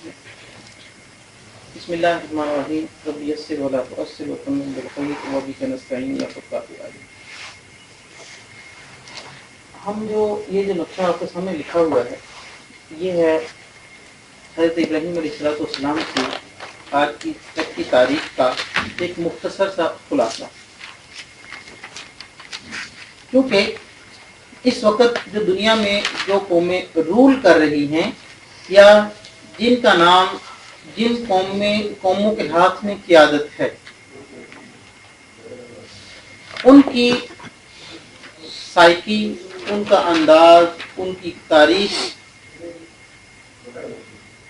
بسم اللہ الرحمن الرحیم رب یسر ولا تعسر وتمم بالخیر وبک نستعین یا فتاح علی. ہم یہ جو نقشہ آپ کے سامنے لکھا ہوا ہے یہ ہے حضرت ابراہیم علیہ السلام کی آج کی تک کی تاریخ کا ایک مختصر سا خلاصہ. کیونکہ اس وقت جو دنیا میں جو قومیں رول کر رہی ہیں یا جن کا نام جن قوموں کے ہاتھ میں قیادت ہے ان کی سائیکی، ان کا انداز، ان کی تاریخ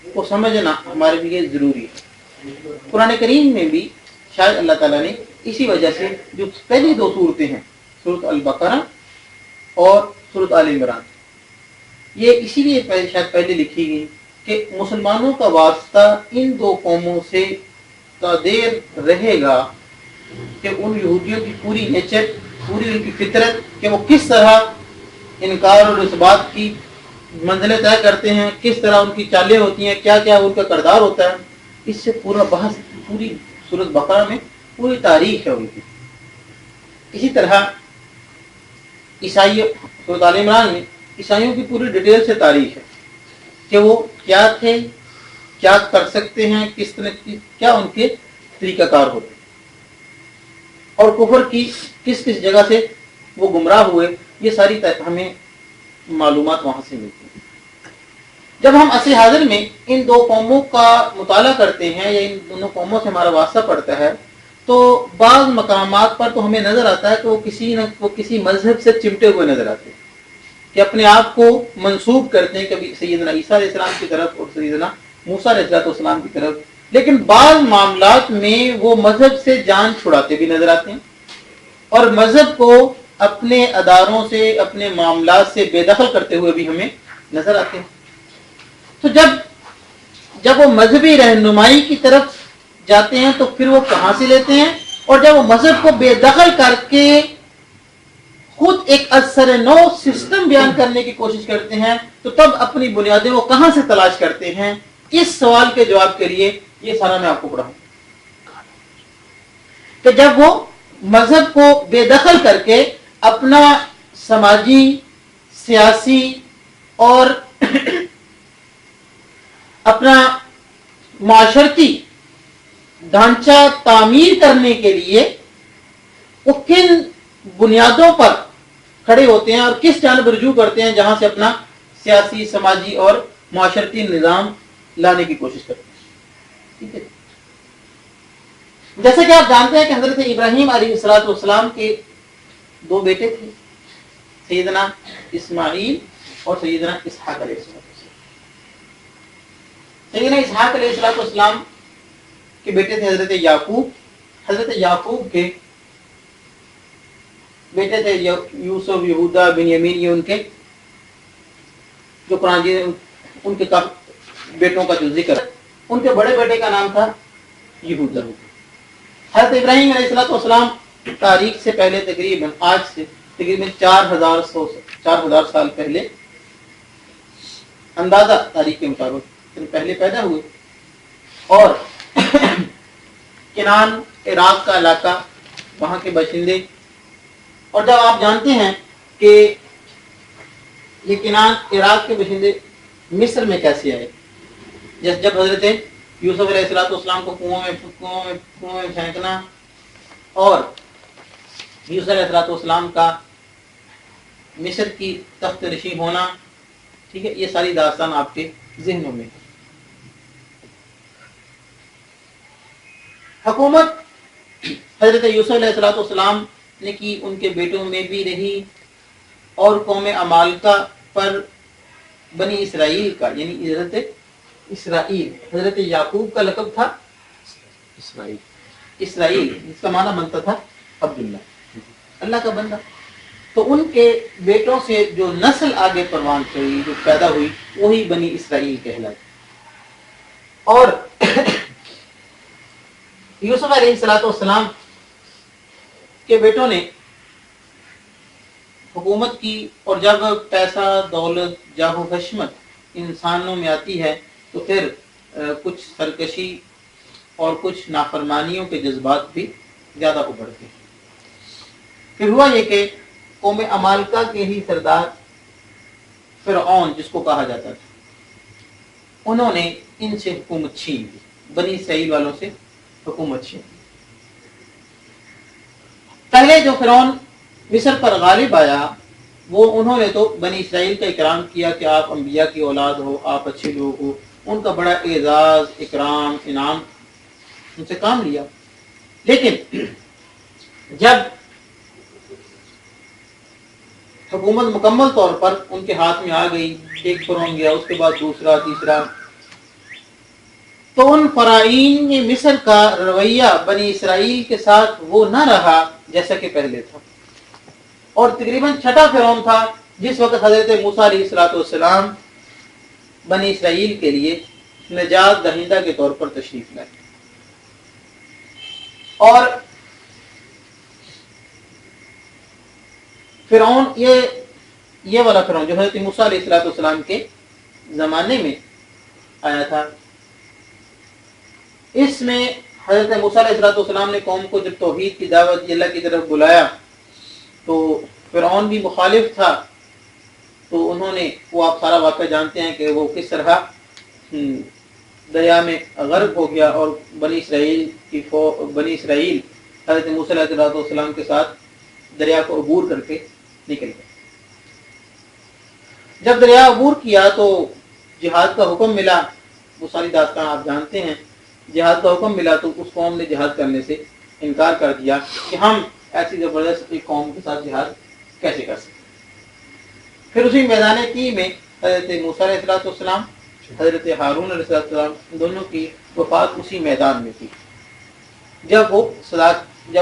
کو سمجھنا ہمارے لیے ضروری ہے. قرآن کریم میں بھی شاید اللہ تعالیٰ نے اسی وجہ سے جو پہلی دو صورتیں ہیں سورۃ البقرہ اور سورۃ آل عمران، یہ اسی لیے شاید پہلے لکھی گئی کہ مسلمانوں کا واسطہ ان دو قوموں سے تا دیر رہے گا کہ ان یہودیوں کی پوری نیچر، پوری ان کی فطرت کہ وہ کس طرح انکار اور اس بات کی منزلیں طے کرتے ہیں، کس طرح ان کی چالیں ہوتی ہیں، کیا کیا ان کا کردار ہوتا ہے. اس سے پورا بحث پوری سورۃ بقرہ میں پوری تاریخ ہے ان کی. اسی طرح عیسائی سورۃ آل عمران میں عیسائیوں کی پوری ڈیٹیل سے تاریخ ہے کہ وہ کیا تھے، کیا کر سکتے ہیں، کس طرح کی کیا ان کے طریقہ کار ہوتے ہیں، اور کفر کی کس کس جگہ سے وہ گمراہ ہوئے. یہ ساری ہمیں معلومات وہاں سے ملتی ہیں. جب ہم عصر حاضر میں ان دو قوموں کا مطالعہ کرتے ہیں یا ان دونوں قوموں سے ہمارا واسطہ پڑتا ہے تو بعض مقامات پر تو ہمیں نظر آتا ہے کہ وہ کسی مذہب سے چمٹے ہوئے نظر آتے ہیں کہ اپنے آپ کو منسوب کرتے ہیں کبھی سیدنا عیسیٰ علیہ السلام کی طرف اور سیدنا موسیٰ علیہ السلام کی طرف، لیکن بعض معاملات میں وہ مذہب سے جان چھڑاتے بھی نظر آتے ہیں اور مذہب کو اپنے اداروں سے، اپنے معاملات سے بے دخل کرتے ہوئے بھی ہمیں نظر آتے ہیں. تو جب وہ مذہبی رہنمائی کی طرف جاتے ہیں تو پھر وہ کہاں سے لیتے ہیں، اور جب وہ مذہب کو بے دخل کر کے خود ایک اثر نو سسٹم بیان کرنے کی کوشش کرتے ہیں تو تب اپنی بنیادیں وہ کہاں سے تلاش کرتے ہیں. اس سوال کے جواب کے لیے یہ سارا میں آپ کو پڑھاؤں کہ جب وہ مذہب کو بے دخل کر کے اپنا سماجی، سیاسی اور اپنا معاشرتی ڈھانچہ تعمیر کرنے کے لیے وہ کن بنیادوں پر کھڑے ہوتے ہیں اور کس جانب رجوع کرتے ہیں جہاں سے اپنا سیاسی، سماجی اور معاشرتی نظام لانے کی کوشش کرتے ہیں. ٹھیک ہے، جیسا کہ آپ جانتے ہیں کہ حضرت ابراہیم علیہ السلام کے دو بیٹے تھے، سیدنا اسماعیل اور سیدنا اسحاق علیہ السلام. سیدنا اسحاق علیہ السلام کے بیٹے تھے حضرت یعقوب. حضرت یعقوب کے بیٹے تھے یوسف، یہودا، بنیامین. یہ ان کے جو قرآن جی ان کے بیٹوں کا جو ذکر ہے، ان کے بڑے بیٹے کا نام تھا یہودا. حضرت ابراہیم علیہ السلام تاریخ سے پہلے تقریباً آج سے تقریباً 4000 سال پہلے اندازہ تاریخ کے مطابق پہلے پیدا ہوئے اور کنان عراق کا علاقہ، وہاں کے باشندے. اور جب آپ جانتے ہیں کہ یہ کنان عراق کے باشندے مصر میں کیسے آئے، جب حضرت یوسف علیہ السلام کو کنویں میں پھینکنا اور یوسف علیہ السلام کا مصر کی تخت نشین ہونا، ٹھیک ہے، یہ ساری داستان آپ کے ذہنوں میں. حکومت حضرت یوسف علیہ السلام نے کی ان کے بیٹوں میں بھی رہی اور قوم عمالقہ پر بنی اسرائیل کا، یعنی حضرت اسرائیل، حضرت یعقوب کا لقب تھا اسرائیل، جس کا معنی بنتا تھا عبداللہ، اللہ کا بندہ. تو ان کے بیٹوں سے جو نسل آگے پروان چڑھی، جو پیدا ہوئی، وہی بنی اسرائیل کہلائی. اور یوسف علیہ السلام کے بیٹوں نے حکومت کی، اور جب پیسہ، دولت، جاہ و حشمت انسانوں میں آتی ہے تو پھر کچھ سرکشی اور کچھ نافرمانیوں کے جذبات بھی زیادہ ابھر گئے۔ پھر ہوا یہ کہ قوم عمالقہ کے ہی سردار فرعون جس کو کہا جاتا تھا، انہوں نے ان سے حکومت چھین لی، بنی اسرائیل والوں سے حکومت چھین لی۔ پہلے جو فرعون مصر پر غالب آیا وہ انہوں نے تو بنی اسرائیل کا اکرام کیا کہ آپ انبیاء کی اولاد ہو، آپ اچھے لوگ ہو، ان کا بڑا اعزاز اکرام انعام ان سے کام لیا۔ لیکن جب حکومت مکمل طور پر ان کے ہاتھ میں آ گئی، ایک فرعون گیا، اس کے بعد دوسرا، تیسرا، تو ان فرعین مصر کا رویہ بنی اسرائیل کے ساتھ وہ نہ رہا جیسا کہ پہلے تھا، اور تقریباً چھٹا فرعون تھا جس وقت حضرت موسیٰ علیہ السلام بنی اسرائیل کے لیے نجات دہندہ کے طور پر تشریف لائے۔ اور فرعون یہ والا فرعون جو حضرت موسیٰ علیہ السلام کے زمانے میں آیا تھا، اس میں حضرت موسیٰ علیہ السلام نے قوم کو جب توحید کی دعوت اللہ کی طرف بلایا تو فرعون بھی مخالف تھا، تو انہوں نے وہ آپ سارا واقعہ جانتے ہیں کہ وہ کس طرح دریا میں غرق ہو گیا اور بنی اسرائیل حضرت موسیٰ علیہ السلام کے ساتھ دریا کو عبور کر کے نکل گئے۔ جب دریا عبور کیا تو جہاد کا حکم ملا، وہ ساری داستان آپ جانتے ہیں۔ جہاد کا حکم ملا تو اس قوم نے جہاد کرنے سے انکار کر دیا کہ ہم ایسی زبردست ایک قوم کے ساتھ جہاد کیسے کر سکتے۔ پھر اسی میدان تی میں حضرت موسیٰ علیہ السلام، حضرت ہارون علیہ السلام دونوں کی وفات اسی میدان میں تھی، جب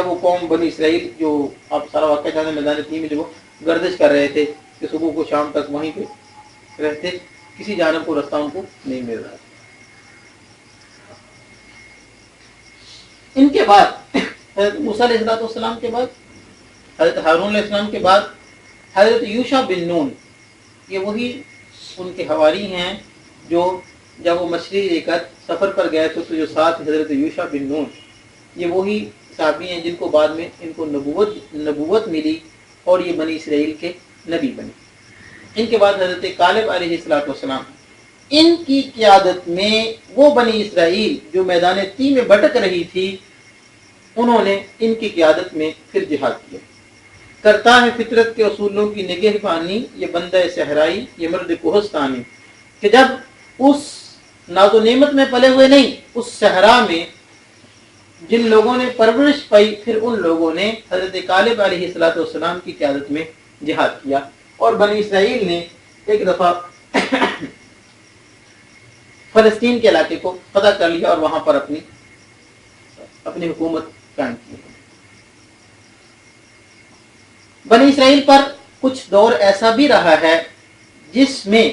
وہ قوم بنی اسرائیل جو آپ سارا واقعہ جانے میدان تی میں جو گردش کر رہے تھے کہ صبح کو شام تک وہیں پہ رہتے، کسی جانب کو رستہ ان کو نہیں مل رہا۔ ان کے بعد حضرت موسیٰ علیہ السلام کے بعد، حضرت ہارون علیہ السلام کے بعد حضرت یوشع بن نون، یہ وہی ان کے حواری ہیں جو جب وہ مچھلی لے کر سفر پر گئے تو جو ساتھ حضرت یوشع بن نون، یہ وہی صحابی ہیں جن کو بعد میں ان کو نبوت ملی اور یہ بنی اسرائیل کے نبی بنے۔ ان کے بعد حضرت کالب علیہ السلام، ان کی قیادت میں وہ بنی اسرائیل جو میدان تی میں بھٹک رہی تھی، انہوں نے ان کی قیادت میں پھر جہاد کیا۔ کرتا ہے فطرت کے اصولوں کی نگہبانی، یہ بندہ صحرائی، یہ مرد کوہستانی، کہ جب اس ناز و نعمت میں پلے ہوئے نہیں، اس صحرا میں جن لوگوں نے پرورش پائی، پھر ان لوگوں نے حضرت کالب علیہ السلام کی قیادت میں جہاد کیا، اور بنی اسرائیل نے ایک دفعہ فلسطین کے علاقے کو فتح کر لیا اور وہاں پر اپنی حکومت قائم کی۔ بنی اسرائیل پر کچھ دور ایسا بھی رہا ہے جس میں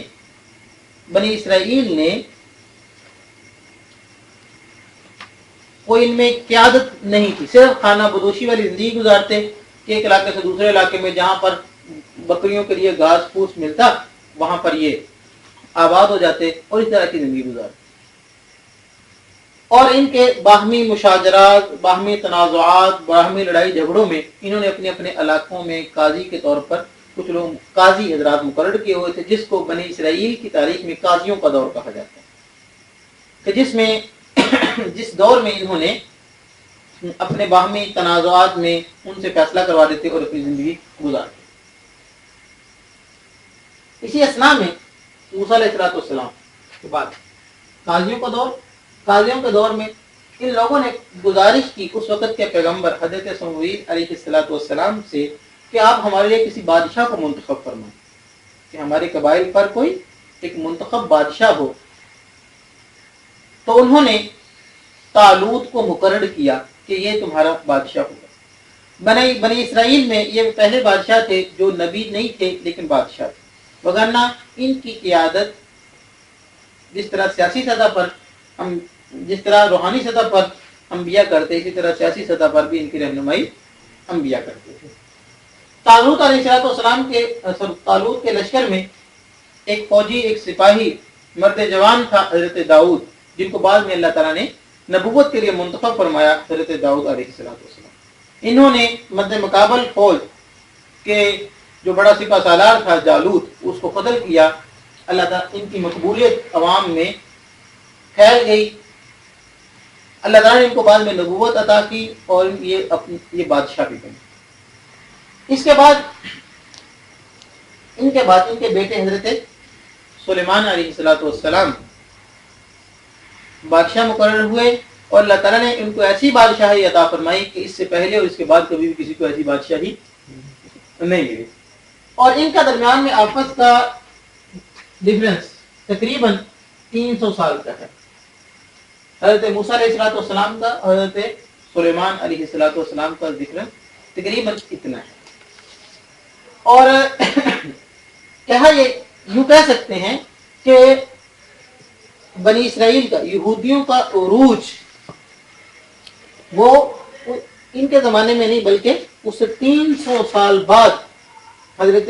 بنی اسرائیل نے کوئی ان میں قیادت نہیں تھی، صرف خانہ بدوشی والی زندگی گزارتے کہ ایک علاقے سے دوسرے علاقے میں جہاں پر بکریوں کے لیے گھاس پھوس ملتا وہاں پر یہ آباد ہو جاتے اور اس طرح کی زندگی گزارتے۔ اور ان کے باہمی مشاجرات، باہمی تنازعات، باہمی لڑائی جھگڑوں میں انہوں نے اپنے اپنے علاقوں میں قاضی کے طور پر کچھ لوگ قاضی حضرات مقرر کیے ہوئے تھے، جس کو بنی اسرائیل کی تاریخ میں قاضیوں کا دور کہا جاتا ہے، کہ جس دور میں انہوں نے اپنے باہمی تنازعات میں ان سے فیصلہ کروا دیتے اور اپنی زندگی گزارتے۔ اسی اسنا میں موسیٰ علیہ السلام کے بعد قاضیوں کے دور میں ان لوگوں نے گزارش کی اس وقت کے پیغمبر حضرت سموئیل علیہ السلام سے کہ آپ ہمارے لیے کسی بادشاہ کو منتخب فرمائیں، کہ ہمارے قبائل پر کوئی ایک منتخب بادشاہ ہو۔ تو انہوں نے طالوت کو مقرر کیا کہ یہ تمہارا بادشاہ ہوگا۔ بنی اسرائیل میں یہ پہلے بادشاہ تھے جو نبی نہیں تھے لیکن بادشاہ تھے، وگرنہ ان کی قیادت جس طرح سیاسی سطح پر جس طرح روحانی سطح پر انبیاء کرتے، اسی طرح سیاسی سطح پر بھی ان کی رہنمائی انبیاء کرتے تھے۔ طالوت علیہ السلام کے لشکر میں ایک فوجی، ایک سپاہی مرد جوان تھا، حضرت داؤد، جن کو بعد میں اللہ تعالیٰ نے نبوت کے لیے منتخب فرمایا، حضرت داؤد علیہ السلام. انہوں نے مد مقابل فوج کے جو بڑا سپہ سالار تھا جالوت، اس کو قتل کیا. اللہ تعالیٰ ان کی مقبولیت عوام میں پھیل گئی. اللہ تعالیٰ نے ان کو بعد میں نبوت عطا کی اور یہ بادشاہ بھی بنے. اس کے بعد ان کے بیٹے حضرت سلیمان علیہ السلام بادشاہ مقرر ہوئے، اور اللہ تعالیٰ نے ان کو ایسی بادشاہی عطا فرمائی کہ اس سے پہلے اور اس کے بعد کبھی بھی کسی کو ایسی بادشاہی نہیں ملی. اور ان کا درمیان میں آپس کا ڈفرنس تقریباً 300 سال کا ہے. حضرت موسیٰ علیہ السلام کا اور حضرت سلیمان علیہ السلام کا ذکر تقریباً اتنا ہے. اور یوں کہہ سکتے ہیں کہ بنی اسرائیل کا، یہودیوں کا عروج وہ ان کے زمانے میں نہیں بلکہ اس سے 300 سال بعد حضرت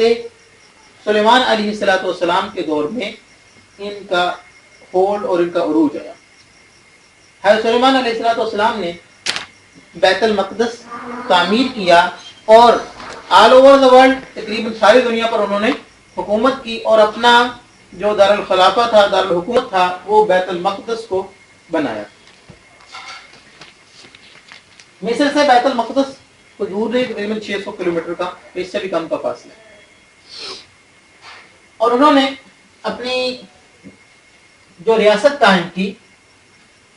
سلیمان علیہ السلام کے دور میں ان کا ہولڈ اور ان کا عروج آیا. حضرت سلیمان علیہ السلام نے بیت المقدس تعمیر کیا اور آل اوور دا ورلڈ، تقریباً ساری دنیا پر انہوں نے حکومت کی، اور اپنا جو دارالخلافہ تھا، دارالحکومت تھا، وہ بیت المقدس کو بنایا. مصر سے بیت المقدس کو دور نہیں، تقریباً 600 کلومیٹر کا، اس سے بھی کم کا فاصلہ. اور انہوں نے اپنی جو ریاست قائم کی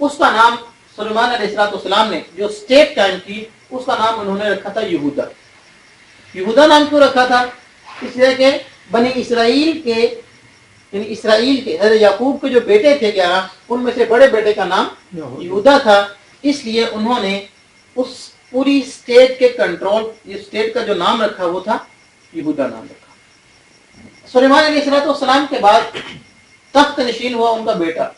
اس کا نام، سلیمان علیہ السلام نے جو اسٹیٹ قائم کی اس کا نام انہوں نے رکھا تھا یہودا. یہودا نام کیوں رکھا تھا؟ اس لیے کہ بنی اسرائیل کے، یعنی اسرائیل کے حضرت یعقوب کے جو بیٹے تھے 11، ان میں سے بڑے بیٹے کا نام یہودا تھا. اس لیے انہوں نے اس پوری اسٹیٹ کے کنٹرول، یہ اسٹیٹ کا جو نام رکھا وہ تھا یہودا نام رکھا. سلیمان علیہ السلام کے بعد تخت نشین ہوا ان کا بیٹا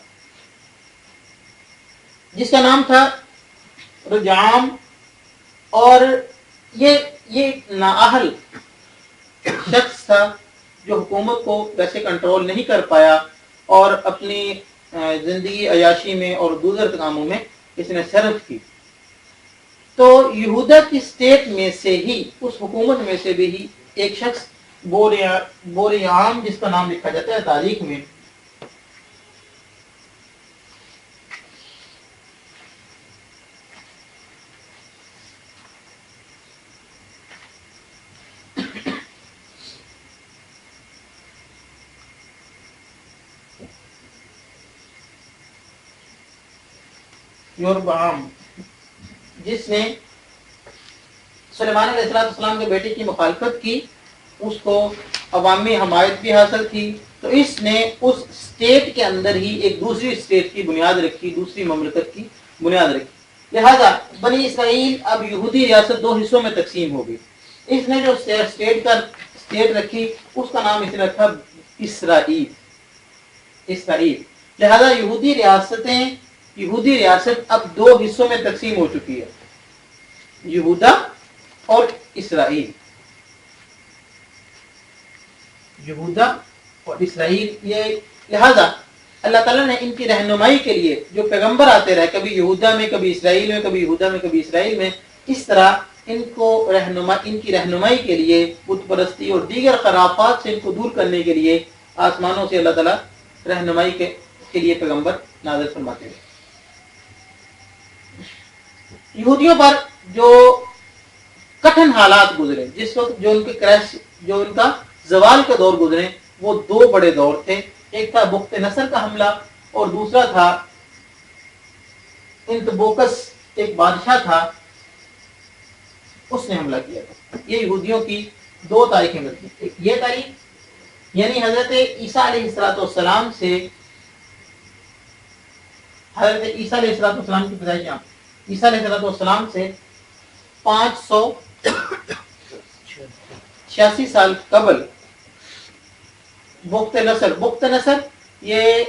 جس کا نام تھا رجعام، اور یہ نااہل شخص تھا جو حکومت کو ویسے کنٹرول نہیں کر پایا، اور اپنی زندگی عیاشی میں اور دوسرے کاموں میں اس نے صرف کی. تو یہودا کی اسٹیٹ میں سے ہی، اس حکومت میں سے بھی ہی ایک شخص بوریعام، جس کا نام لکھا جاتا ہے تاریخ میں، یوربعام، جس نے سلیمان علیہ السلام کے بیٹے کی مخالفت کی، اس کو عوامی حمایت بھی حاصل تھی، تو اس نے اس اسٹیٹ کے اندر ہی ایک دوسری اسٹیٹ کی بنیاد رکھی، دوسری مملکت کی بنیاد رکھی. لہذا بنی اسرائیل اب یہودی ریاست 2 حصوں میں تقسیم ہو گئی. اس نے جو اسٹیٹ رکھی اس کا نام اس نے رکھا اسرائیل. لہذا یہودی ریاست اب 2 حصوں میں تقسیم ہو چکی ہے، یہودا اور اسرائیل. یہودا اور اسرائیل. یہ لہذا اللہ تعالیٰ نے ان کی رہنمائی کے لیے جو پیغمبر آتے رہے، کبھی یہودا میں، کبھی اسرائیل میں، کبھی یہودا میں، کبھی اسرائیل میں، اس طرح ان کی رہنمائی کے لیے، بت پرستی اور دیگر خرافات سے ان کو دور کرنے کے لیے آسمانوں سے اللہ تعالیٰ رہنمائی کے لیے پیغمبر نازل فرماتے ہیں. یہودیوں پر جو کٹھن حالات گزرے، جس وقت جو ان کا زوال کا دور گزرے، وہ 2 بڑے دور تھے. ایک تھا بخت نصر کا حملہ، اور دوسرا تھا انتبوکس، ایک بادشاہ تھا، اس نے حملہ کیا تھا. یہ یہودیوں کی 2 تاریخیں ملتی ہیں. یہ تاریخ یعنی حضرت عیسیٰ علیہ السلام سے، حضرت عیسیٰ علیہ السلام کی پیدائش یہاں، عیسیٰ علیہ السلام سے 586 سال قبل بخت نصر یہ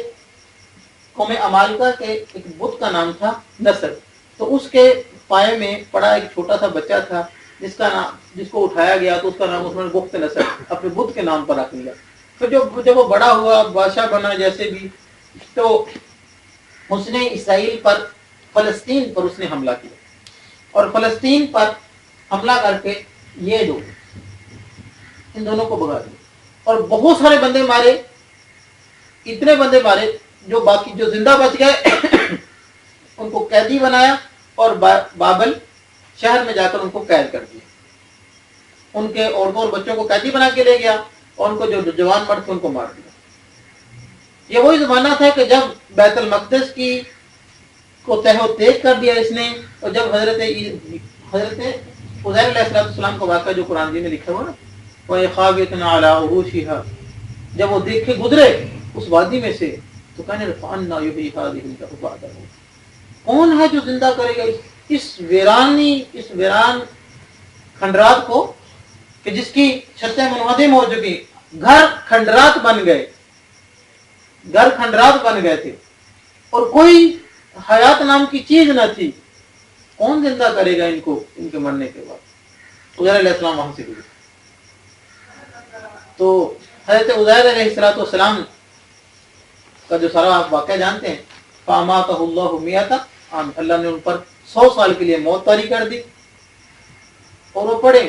قوم عمالقہ کے ایک بت کا نام تھا نصر. تو اس کے پائے میں پڑا ایک چھوٹا سا بچہ تھا جس کو اٹھایا گیا، تو اس کا نام انہوں نے بخت نصر اپنے بت کے نام پر رکھ لیا. پھر جب وہ بڑا ہوا، بادشاہ بنا، جیسے بھی، تو اس نے اسرائیل پر فلسطین پر اس نے حملہ کیا اور فلسطین پر حملہ کر کے یہ دو ان دونوں کو بھگا دیا اور بہت سارے بندے مارے, اتنے بندے مارے جو باقی جو زندہ بچ گئے ان کو قیدی بنایا اور بابل شہر میں جا کر ان کو قید کر دیا. ان کے عورتوں اور بچوں کو قیدی بنا کے لے گیا اور ان کو جو جوان مرد تھے ان کو مار دیا. یہ وہی زمانہ تھا کہ جب بیت المقدس کی کو تہ و تیگ کر دیا اس نے, اور جب حضرت عزیر علیہ السلام کا واقعہ جو قرآن میں لکھا ہوا نا, وَإِذْ خَاوِيَةٌ عَلَىٰ عُرُوشِهَا, جب وہ دیکھ کے گزرے اس وادی میں سے تو کہنے لگے فَأَنَّىٰ يُحْيِي هَٰذِهِ الْأَرْضَ بَعْدَ مَوْتِهَا, کون ہے جو زندہ کرے گا اس ویران کھنڈرات کو کہ جس کی چھتیں منہدم ہو چکی, گھر کھنڈرات بن گئے تھے اور کوئی حیات نام کی چیز نہ تھی, کون زندہ کرے گا ان کو ان کے مرنے کے بعد. عزیر علیہ السلام وہاں سے گزرے تو حضرت عزیر علیہ السلام کا جو سارا آپ واقعہ جانتے ہیں, فَأَمَاتَهُ اللَّهُ مِئَةَ عَامٍ, اللہ نے ان پر 100 سال کے لیے موت طاری کر دی اور وہ پڑے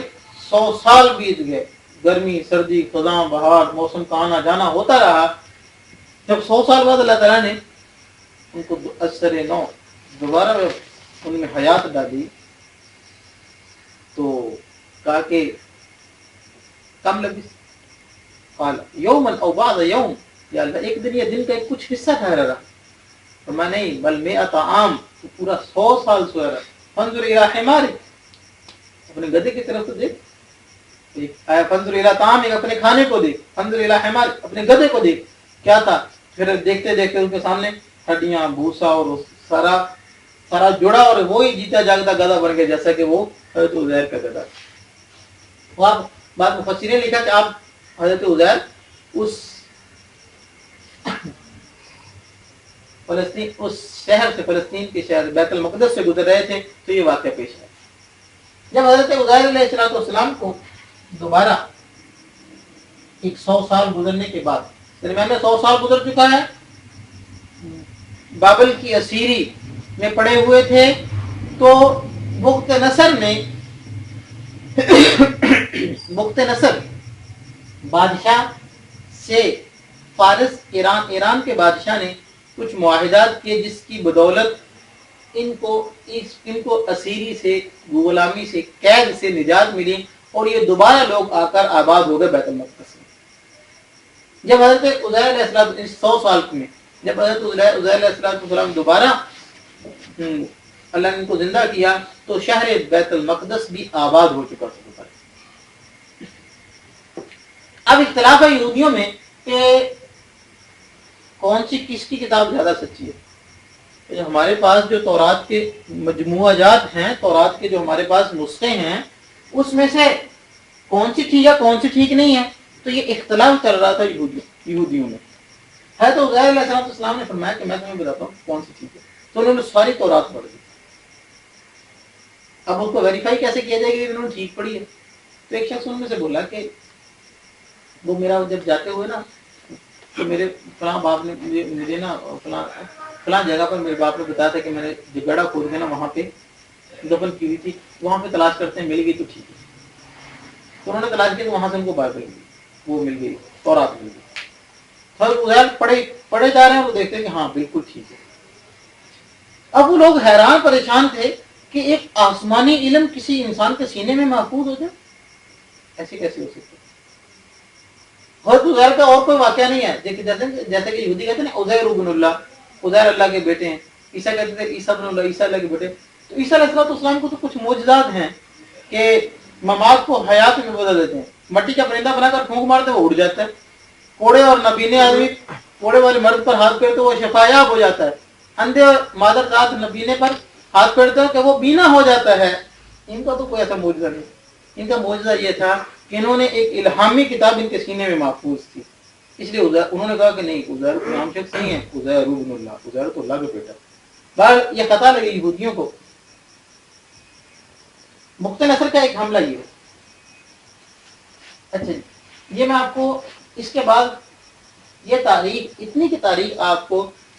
100 سال بیت گئے, گرمی سردی خزاں بہار موسم کا آنا جانا ہوتا رہا. جب 100 سال بعد اللہ تعالیٰ نے ان کو اثر نو دوبارہ ان میں حیات ڈالی تو کہا کہ کم لگی, قال یومن او بعض یوم, یا اللہ ایک دن یا دن کا کچھ حصہ ٹھہرا رہا, اور میں نہیں بل مئۃ عام, تو پورا 100 سال سویا رہا. فانظر الی حمارک, اپنے گدھے کی طرف تو دیکھ, فانظر الی طعامک, اپنے کھانے کو دیکھ, فانظر الی حمارک, اپنے گدھے کو دیکھ کیا تھا. پھر دیکھتے دیکھتے ان کے سامنے ہڈیاں بھوسا اور سارا جڑا اور وہی جیتا جاگتا گدھا بن گیا جیسا کہ وہ حضرت عزیر کا گدھا. بعد مفسرین نے لکھا کہ آپ حضرت عزیر اس شہر سے, فلسطین کے شہر بیت المقدس سے گزر رہے تھے تو یہ واقعہ پیش ہے. جب حضرت عزیر علیہ السلام کو دوبارہ 100 سال گزرنے کے بعد, درمیان میں 100 سال گزر چکا ہے, بابل کی اسیری میں پڑے ہوئے تھے, تو بخت نصر بادشاہ سے فارس ایران کے بادشاہ نے کچھ معاہدات کیے جس کی بدولت ان کو اسیری سے, غلامی سے, قید سے نجات ملی اور یہ دوبارہ لوگ آ کر آباد ہو گئے بیت المقدس میں. جب حضرت عزیر علیہ السلام 100 سال میں جب حضرت عزیر علیہ السلام دوبارہ اللہ نے ان کو زندہ کیا تو شہر بیت المقدس بھی آباد ہو چکا تھا. اب اختلاف ہے یہودیوں میں کہ کون سی کس کی کتاب زیادہ سچی ہے. ہمارے پاس جو تورات کے مجموعہ جات ہیں, تورات کے جو ہمارے پاس نسخے ہیں, اس میں سے کون سی ٹھیک ہے کون سی ٹھیک نہیں ہے, تو یہ اختلاف چل رہا تھا یہودیوں میں. ہے تو عزیر علیہ السلام نے فرمایا کہ میں تمہیں بتاتا ہوں کون سی ٹھیک ہے, تو انہوں نے ساری تورات پڑھ دی. اب اس کو ویریفائی کیسے کیا جائے گا کہ انہوں نے ٹھیک پڑھی ہے. تو ایک شخص ان میں سے بولا کہ وہ میرا جب جاتے ہوئے نا تو میرے فلاں باپ نے مجھے نا فلاں جگہ پر میرے باپ نے بتایا تھا کہ میں نے جو گڑھا کھود کے نا وہاں پہ دفن کی ہوئی تھی, وہاں پہ تلاش کرتے ہیں مل گئی تو ٹھیک ہے. تو انہوں نے تلاش کی تو وہاں سے ان کو بائبل ملی, وہ مل گئی, تورات مل گئی. پڑھے جا رہے ہیں, وہ دیکھتے ہیں کہ ہاں بالکل ٹھیک ہے. اب وہ لوگ حیران پریشان تھے کہ ایک آسمانی علم کسی انسان کے سینے میں محفوظ ہو جائے, ایسے کیسے ہو سکتے. حضرت عزیر کا اور کوئی واقعہ نہیں ہے, جیسے کہ یہودی کہتے ہیں عزیر ابن اللہ, عزیر اللہ کے بیٹے ہیں. عیسیٰ کہتے تھے عیسیٰ ابن اللہ, عیسیٰ اللہ کے بیٹے. تو عیسیٰ علیہ السلام کو تو کچھ معجزات ہیں کہ ممات کو حیات میں بدل دیتے ہیں. مٹی کا پرندہ بنا کر پھونک مارتے وہ اڑ جاتا ہے. کوڑے اور نبینے آدمی, کوڑے والے مرد پر ہاتھ پھیرتے وہ شفایاب ہو جاتا ہے. اندھے اور مادر ذات نبینے پر ہاتھ پھیرتے ہیں کہ وہ بینا ہو جاتا ہے. ان کا تو کوئی ایسا معجزہ نہیں. ان کا معجزہ یہ تھا کہ انہوں نے ایک الہامی کتاب ان کے سینے میں محفوظ تھی, اس لیے انہوں نے کہا کہ نہیں عزیر کوئی عام شخص نہیں ہے, عزیر ابن اللہ, عزیر تو اللہ کا بیٹا. بہرحال یہ خطا لگی یہودیوں کو. بخت نصر کا ایک حملہ یہ ہے. اچھا یہ میں آپ کو اس کے بعد یہ تاریخ, اتنی کی تاریخ آپ کو